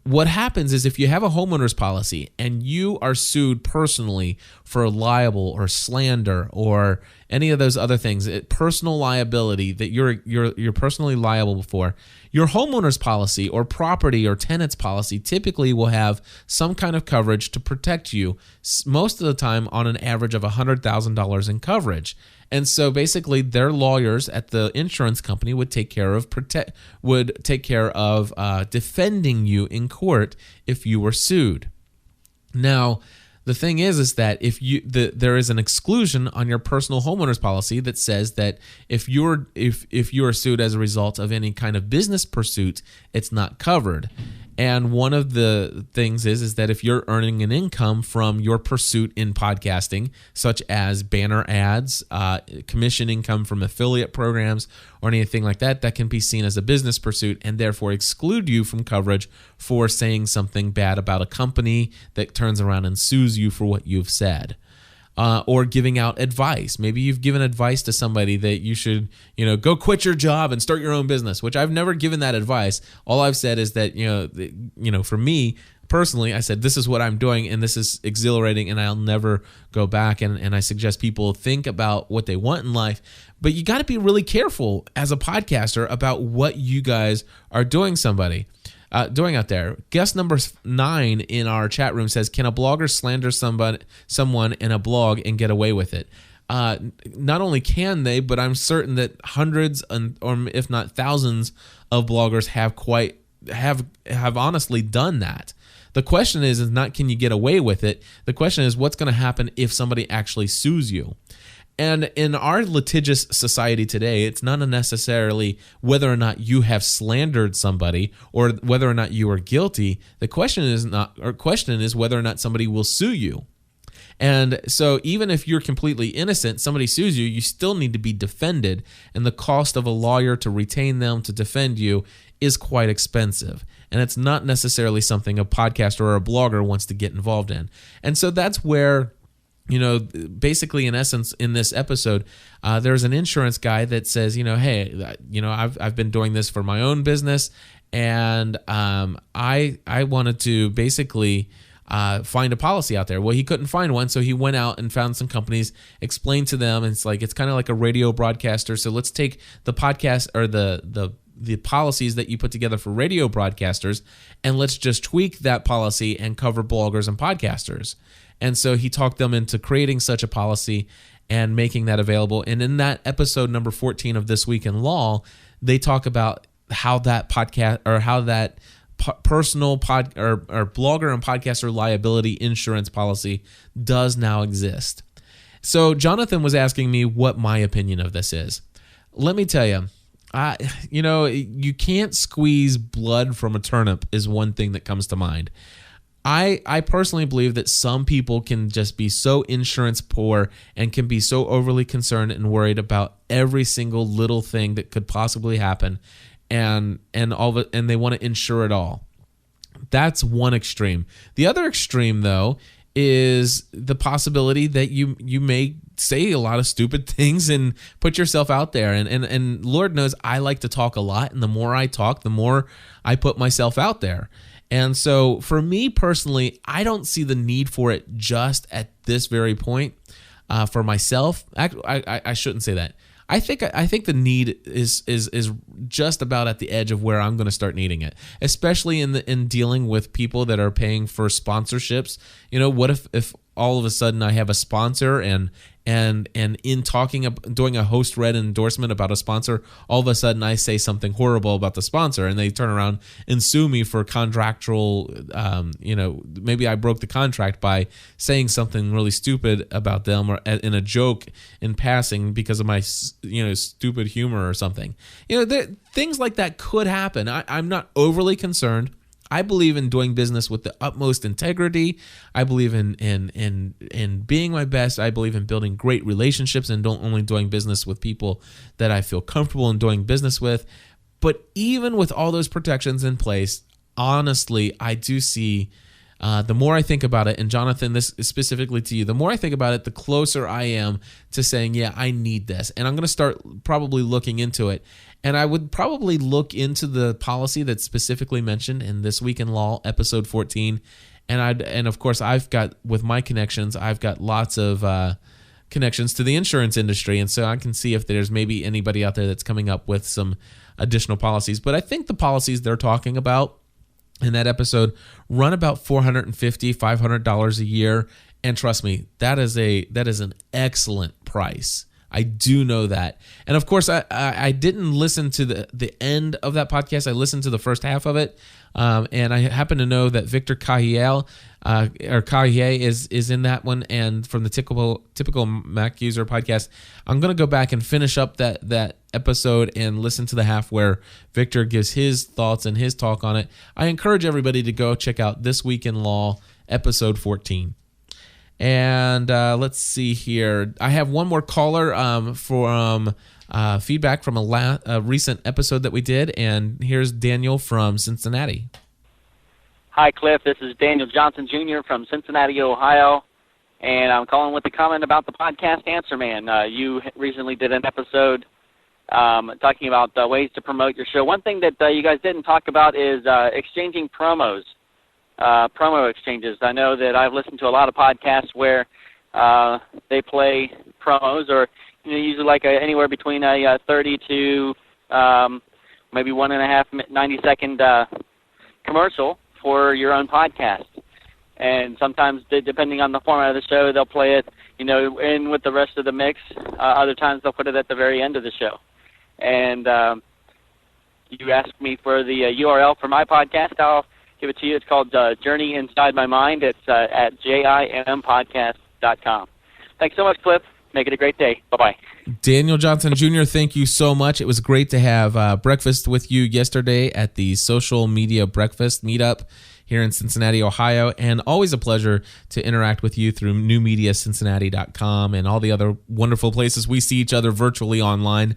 Speaker 1: what happens is if you have a homeowner's policy and you are sued personally for libel or slander or any of those other things, personal liability that you're personally liable for, your homeowner's policy or property or tenant's policy typically will have some kind of coverage to protect you, most of the time on an average of $100,000 in coverage. And so basically their lawyers at the insurance company would take care of defending you in court if you were sued. Now, the thing is that if there is an exclusion on your personal homeowner's policy that says that if you are sued as a result of any kind of business pursuit, it's not covered. And one of the things is that if you're earning an income from your pursuit in podcasting, such as banner ads, commission income from affiliate programs, or anything like that, that can be seen as a business pursuit and therefore exclude you from coverage for saying something bad about a company that turns around and sues you for what you've said. Or giving out advice. Maybe you've given advice to somebody that you should, go quit your job and start your own business, which I've never given that advice. All I've said is that, for me personally, I said, this is what I'm doing and this is exhilarating and I'll never go back. And I suggest people think about what they want in life, but you got to be really careful as a podcaster about what you guys are doing doing out there. Guest number 9 in our chat room says, can a blogger slander someone in a blog and get away with it? Not only can they, but I'm certain that hundreds or if not thousands of bloggers have honestly done that. The question is not can you get away with it? The question is what's going to happen if somebody actually sues you? And in our litigious society today, it's not necessarily whether or not you have slandered somebody or whether or not you are guilty. The question is whether or not somebody will sue you. And so even if you're completely innocent, somebody sues you, you still need to be defended. And the cost of a lawyer to retain them to defend you is quite expensive. And it's not necessarily something a podcaster or a blogger wants to get involved in. And so that's where, basically in essence, in this episode, there's an insurance guy that says, hey, I've been doing this for my own business, and I wanted to basically find a policy out there. Well, he couldn't find one, so he went out and found some companies, explained to them, and it's kind of like a radio broadcaster. So let's take the podcast or the policies that you put together for radio broadcasters, and let's just tweak that policy and cover bloggers and podcasters. And so he talked them into creating such a policy and making that available. And in that episode number 14 of This Week in Law, they talk about how that podcast or how that personal blogger and podcaster liability insurance policy does now exist. So Jonathan was asking me what my opinion of this is. Let me tell you, you can't squeeze blood from a turnip is one thing that comes to mind. I personally believe that some people can just be so insurance poor and can be so overly concerned and worried about every single little thing that could possibly happen, and they want to insure it all. That's one extreme. The other extreme, though, is the possibility that you may say a lot of stupid things and put yourself out there. And Lord knows I like to talk a lot, and the more I talk, the more I put myself out there. And so for me personally, I don't see the need for it just at this very point for myself. I shouldn't say that. I think the need is just about at the edge of where I'm going to start needing it, especially in dealing with people that are paying for sponsorships. What if all of a sudden I have a sponsor and in doing a host read endorsement about a sponsor, all of a sudden I say something horrible about the sponsor and they turn around and sue me for contractual, maybe I broke the contract by saying something really stupid about them or in a joke in passing because of my, stupid humor or something. Things like that could happen. I'm not overly concerned. I believe in doing business with the utmost integrity. I believe in being my best. I believe in building great relationships and don't only doing business with people that I feel comfortable in doing business with. But even with all those protections in place, honestly, I do see the more I think about it, and Jonathan, this is specifically to you, the more I think about it, the closer I am to saying, yeah, I need this. And I'm going to start probably looking into it. And I would probably look into the policy that's specifically mentioned in This Week in Law, episode 14. And of course, I've got, with my connections, I've got lots of connections to the insurance industry. And so I can see if there's maybe anybody out there that's coming up with some additional policies. But I think the policies they're talking about in that episode run about $450, $500 a year. And trust me, that is an excellent price. I do know that. And of course, I didn't listen to the end of that podcast. I listened to the first half of it. And I happen to know that Victor Cahier is in that one. And from the typical Mac User podcast, I'm going to go back and finish up that episode and listen to the half where Victor gives his thoughts and his talk on it. I encourage everybody to go check out This Week in Law, episode 14. And let's see here. I have one more caller from feedback from a recent episode that we did. And here's Daniel from Cincinnati.
Speaker 5: Hi, Cliff. This is Daniel Johnson Jr. from Cincinnati, Ohio. And I'm calling with a comment about the podcast Answer Man. You recently did an episode talking about ways to promote your show. One thing that you guys didn't talk about is exchanging promos. Promo exchanges. I know that I've listened to a lot of podcasts where they play promos, or usually like anywhere between a 30 to maybe 1.5 90-second commercial for your own podcast. And sometimes, depending on the format of the show, they'll play it, in with the rest of the mix. Other times, they'll put it at the very end of the show. And you asked me for the URL for my podcast. I'll give it to you. It's called Journey Inside My Mind. It's at jimpodcast.com. Thanks so much, Cliff. Make it a great day. Bye-bye.
Speaker 1: Daniel Johnson Jr., thank you so much. It was great to have breakfast with you yesterday at the Social Media Breakfast Meetup here in Cincinnati, Ohio, and always a pleasure to interact with you through newmediacincinnati.com and all the other wonderful places we see each other virtually online.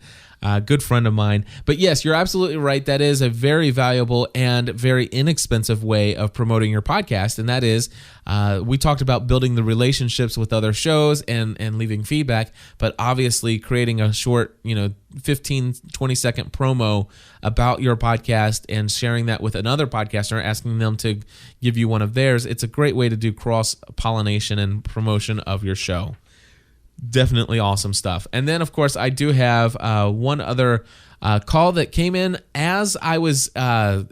Speaker 1: Good friend of mine. But yes, you're absolutely right. That is a very valuable and very inexpensive way of promoting your podcast. And that is, we talked about building the relationships with other shows and leaving feedback, but obviously creating a short, 15, 20-second promo about your podcast and sharing that with another podcaster, asking them to give you one of theirs. It's a great way to do cross-pollination and promotion of your show. Definitely awesome stuff. And then, of course, I do have one other call that came in as I was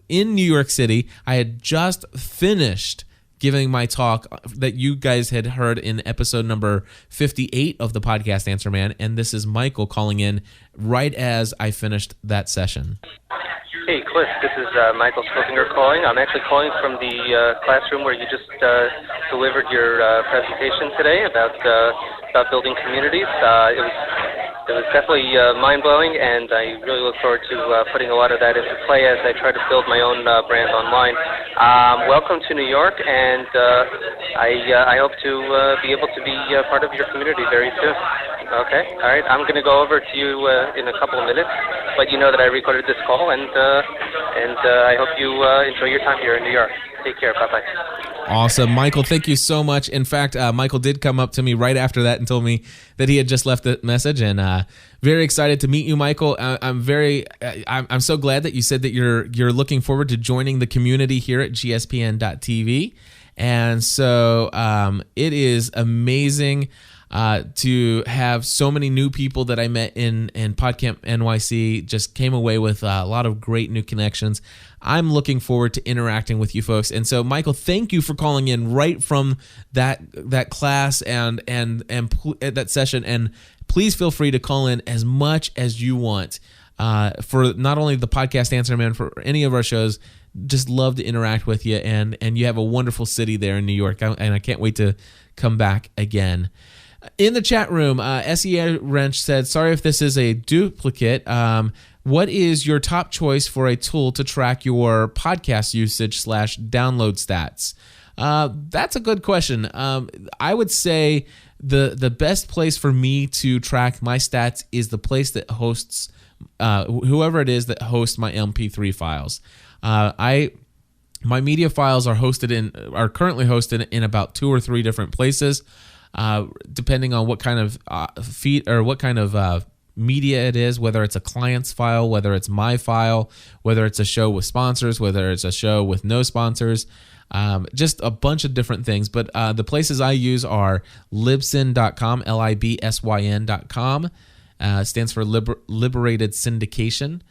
Speaker 1: in New York City. I had just finished giving my talk that you guys had heard in episode number 58 of the podcast Answer Man. And this is Michael calling in right as I finished that session.
Speaker 6: Hey, Cliff, this is Michael Spokinger calling. I'm actually calling from the classroom where you just delivered your presentation today about building communities. It was definitely mind-blowing, and I really look forward to putting a lot of that into play as I try to build my own brand online. Welcome to New York, and I hope to be able to be part of your community very soon. Okay, all right. I'm going to go over to you in a couple of minutes, but you know that I recorded this call, and I hope you enjoy your time here in New York. Take care. Bye-bye.
Speaker 1: Awesome. Michael, thank you so much. In fact, Michael did come up to me right after that and told me that he had just left the message, and very excited to meet you, Michael. I'm so glad that you said that you're looking forward to joining the community here at gspn.tv. And so it is amazing to have so many new people that I met in PodCamp NYC. Just came away with a lot of great new connections. I'm looking forward to interacting with you folks. And so, Michael, thank you for calling in right from that class and that session. And please feel free to call in as much as you want for not only the podcast Answer Man, for any of our shows. Just love to interact with you, and you have a wonderful city there in New York, and I can't wait to come back again. In the chat room, SEA Wrench said, sorry if this is a duplicate. What is your top choice for a tool to track your podcast usage / download stats? That's a good question. I would say the best place for me to track my stats is the place that hosts, whoever it is that hosts my MP3 files. I My media files are currently hosted in about 2 or 3 different places, depending on what kind of feed or what kind of media it is, whether it's a client's file, whether it's my file, whether it's a show with sponsors, whether it's a show with no sponsors, just a bunch of different things. But the places I use are libsyn.com, libsyn.com, stands for Liberated Syndication.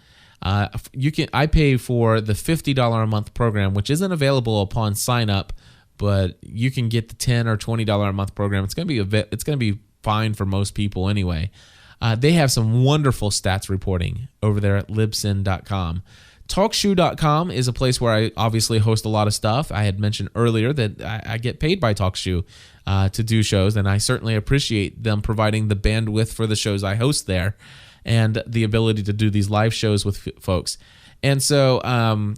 Speaker 1: I pay for the $50 a month program, which isn't available upon sign up, but you can get the $10 or $20 a month program. It's going to be fine for most people anyway. They have some wonderful stats reporting over there at libsyn.com. TalkShoe.com is a place where I obviously host a lot of stuff. I had mentioned earlier that I get paid by TalkShoe to do shows, and I certainly appreciate them providing the bandwidth for the shows I host there and the ability to do these live shows with folks. And so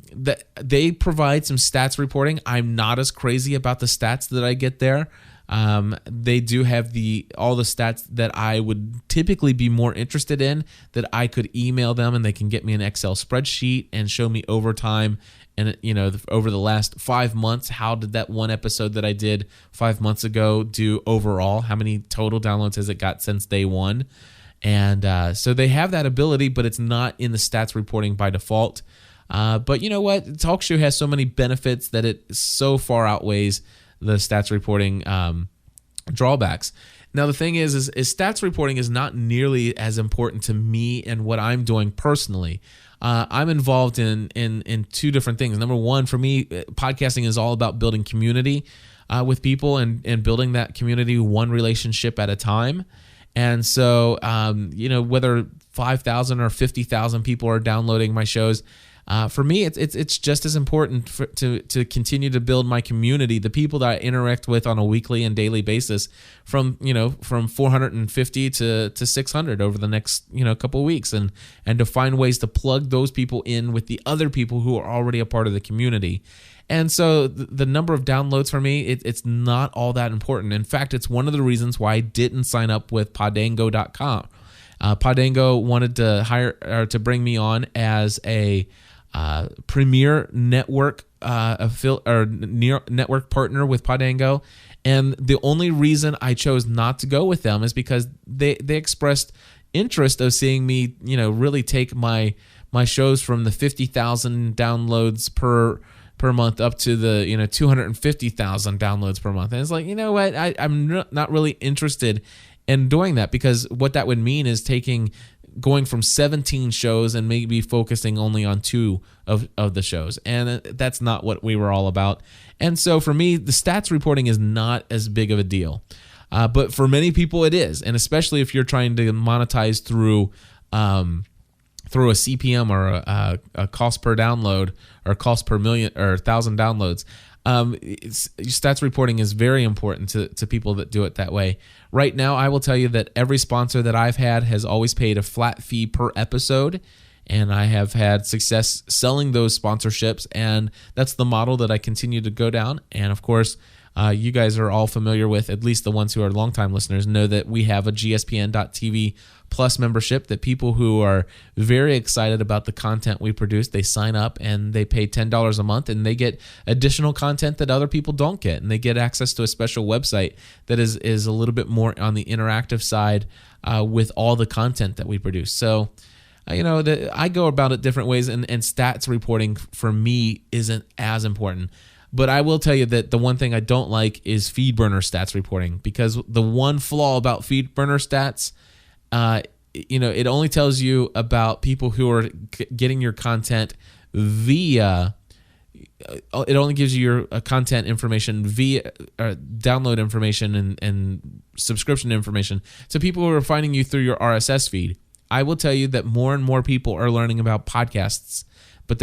Speaker 1: they provide some stats reporting. I'm not as crazy about the stats that I get there. They do have all the stats that I would typically be more interested in, that I could email them and they can get me an Excel spreadsheet and show me over time. And, over the last 5 months, how did that one episode that I did 5 months ago do overall? How many total downloads has it got since day one? And so they have that ability, but it's not in the stats reporting by default. But you know what? TalkShoe has so many benefits that it so far outweighs the stats reporting drawbacks. Now, the thing is stats reporting is not nearly as important to me and what I'm doing personally. I'm involved in 2 different things. Number one, for me, podcasting is all about building community with people and building that community one relationship at a time. And so, whether 5,000 or 50,000 people are downloading my shows, for me, it's just as important to continue to build my community, the people that I interact with on a weekly and daily basis, from 450 to 600 over the next couple of weeks, and to find ways to plug those people in with the other people who are already a part of the community. And so the number of downloads for me, it's not all that important. In fact, it's one of the reasons why I didn't sign up with Podango.com. Podango wanted to bring me on as a premier network network partner with Podango, and the only reason I chose not to go with them is because they expressed interest of seeing me really take my shows from the 50,000 downloads per month up to the 250,000 downloads per month. And it's like, what, I'm not really interested in doing that, because what that would mean is going from 17 shows and maybe focusing only on 2 of the shows, and that's not what we were all about. And so for me, the stats reporting is not as big of a deal, but for many people it is, and especially if you're trying to monetize through a CPM or a cost per download or cost per million or 1,000 downloads. Stats reporting is very important to people that do it that way. Right now, I will tell you that every sponsor that I've had has always paid a flat fee per episode, and I have had success selling those sponsorships, and that's the model that I continue to go down. And of course, you guys are all familiar with, at least the ones who are longtime listeners, know that we have a GSPN.TV Plus membership, that people who are very excited about the content we produce, they sign up and they pay $10 a month, and they get additional content that other people don't get, and they get access to a special website that is a little bit more on the interactive side with all the content that we produce. So I go about it different ways, and stats reporting for me isn't as important. But I will tell you that the one thing I don't like is FeedBurner stats reporting, because the one flaw about FeedBurner stats, it only tells you about people who are getting your content via. It only gives you your content information via download information and subscription information to people who are finding you through your RSS feed. I will tell you that more and more people are learning about podcasts, but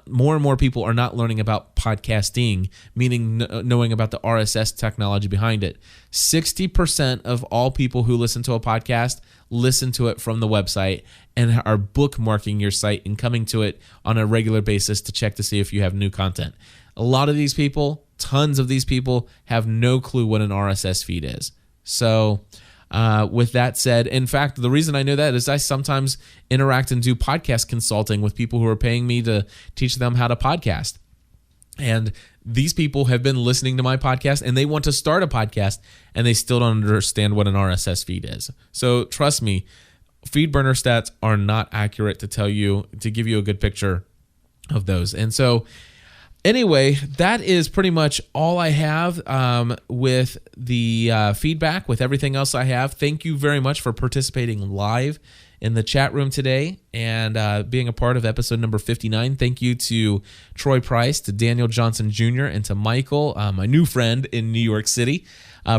Speaker 1: more and more people are not learning about podcasting, meaning knowing about the RSS technology behind it. 60% of all people who listen to a podcast listen to it from the website and are bookmarking your site and coming to it on a regular basis to check to see if you have new content. A lot of these people, tons of these people, have no clue what an RSS feed is. So with that said, in fact, the reason I know that is I sometimes interact and do podcast consulting with people who are paying me to teach them how to podcast. And these people have been listening to my podcast and they want to start a podcast and they still don't understand what an RSS feed is. So trust me, FeedBurner stats are not accurate to give you a good picture of those. And so anyway, that is pretty much all I have with the feedback, with everything else I have. Thank you very much for participating live in the chat room today and being a part of episode number 59. Thank you to Troy Price, to Daniel Johnson Jr., and to Michael, my new friend in New York City,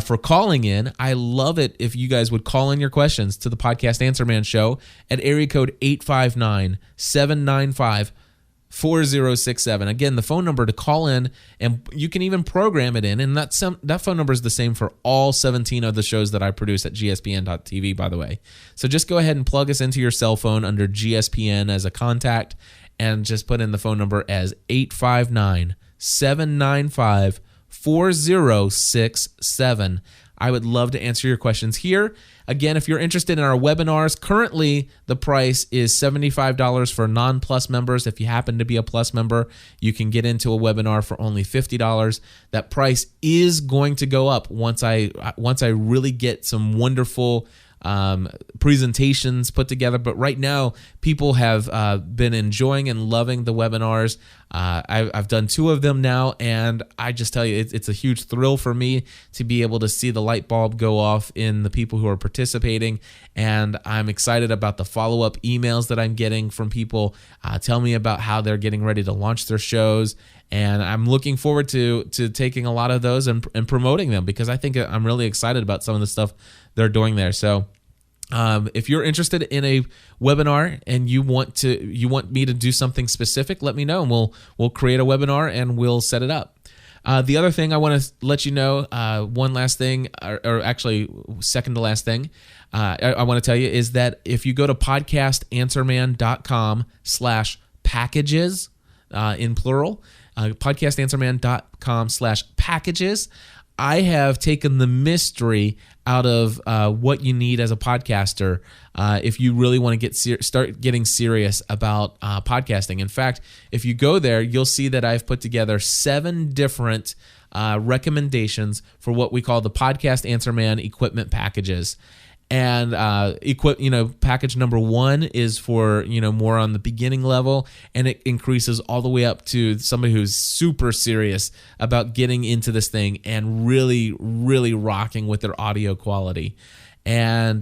Speaker 1: for calling in. I love it if you guys would call in your questions to the Podcast Answer Man Show at area code 859-795-4067. Again, the phone number to call in, and you can even program it in, and that phone number is the same for all 17 of the shows that I produce at gspn.tv, by the way. So just go ahead and plug us into your cell phone under GSPN as a contact, and just put in the phone number as 859-795-4067. I would love to answer your questions here. Again, if you're interested in our webinars, currently the price is $75 for non-Plus members. If you happen to be a Plus member, you can get into a webinar for only $50. That price is going to go up once I really get some wonderful presentations put together. But right now, people have been enjoying and loving the webinars. I've done 2 of them now, and I just tell you, it's a huge thrill for me to be able to see the light bulb go off in the people who are participating. And I'm excited about the follow-up emails that I'm getting from people tell me about how they're getting ready to launch their shows. And I'm looking forward to taking a lot of those and promoting them, because I think I'm really excited about some of the stuff they're doing there. So if you're interested in a webinar and you want me to do something specific, let me know, and we'll create a webinar and we'll set it up. The other thing I want to let you know, one last thing, or actually second to last thing, I want to tell you is that if you go to podcastanswerman.com/packages, in plural, podcastanswerman.com/packages, I have taken the mystery out of what you need as a podcaster if you really want to start getting serious about podcasting. In fact, if you go there, you'll see that I've put together 7 different recommendations for what we call the Podcast Answer Man equipment packages. And package number 1 is for, more on the beginning level, and it increases all the way up to somebody who's super serious about getting into this thing and really, really rocking with their audio quality. And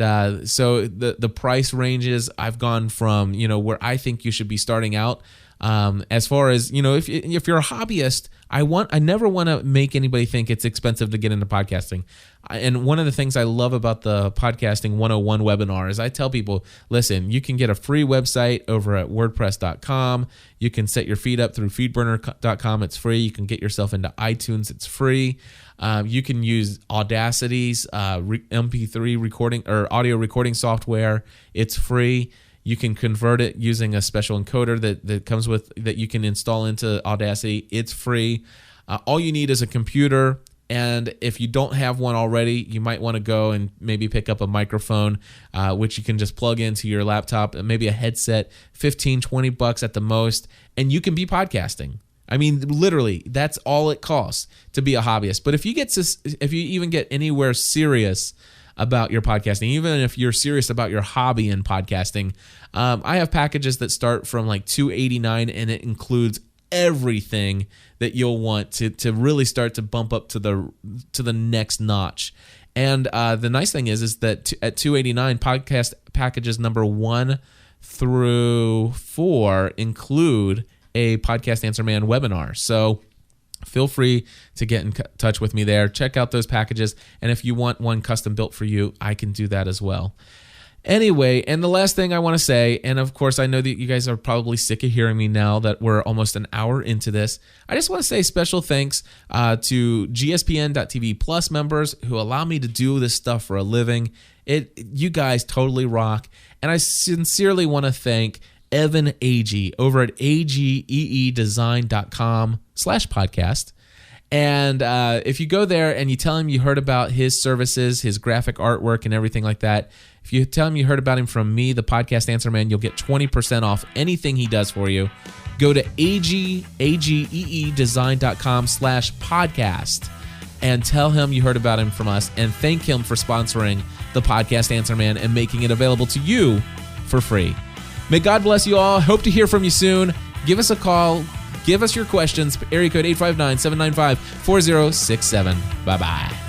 Speaker 1: so the price ranges, I've gone from, where I think you should be starting out. As far as, if you're a hobbyist, I never want to make anybody think it's expensive to get into podcasting. And one of the things I love about the Podcasting 101 webinar is I tell people, listen, you can get a free website over at WordPress.com. You can set your feed up through FeedBurner.com. It's free. You can get yourself into iTunes. It's free. You can use Audacity's MP3 recording or audio recording software. It's free. You can convert it using a special encoder that comes with that you can install into Audacity. It's free. All you need is a computer, and if you don't have one already, you might want to go and maybe pick up a microphone, which you can just plug into your laptop, and maybe a headset, $15-$20 at the most, and you can be podcasting. I mean, literally, that's all it costs to be a hobbyist. But if you even get anywhere serious about your podcasting, even if you're serious about your hobby in podcasting, I have packages that start from like $289, and it includes everything that you'll want to really start to bump up to the next notch. And the nice thing is that at $289, podcast packages number 1 through 4 include a Podcast Answer Man webinar. So feel free to get in touch with me there. Check out those packages. And if you want one custom built for you, I can do that as well. Anyway, and the last thing I want to say, and of course I know that you guys are probably sick of hearing me now that we're almost an hour into this, I just want to say special thanks to GSPN.TV Plus members who allow me to do this stuff for a living. You guys totally rock. And I sincerely want to thank Evan Agee over at ageedesign.com/podcast. And if you go there and you tell him you heard about his services, his graphic artwork and everything like that, if you tell him you heard about him from me, the Podcast Answer Man, you'll get 20% off anything he does for you. Go to ageedesign.com/podcast and tell him you heard about him from us, and thank him for sponsoring the Podcast Answer Man and making it available to you for free. May God bless you all. Hope to hear from you soon. Give us a call. Give us your questions. Area code 859-795-4067. Bye-bye.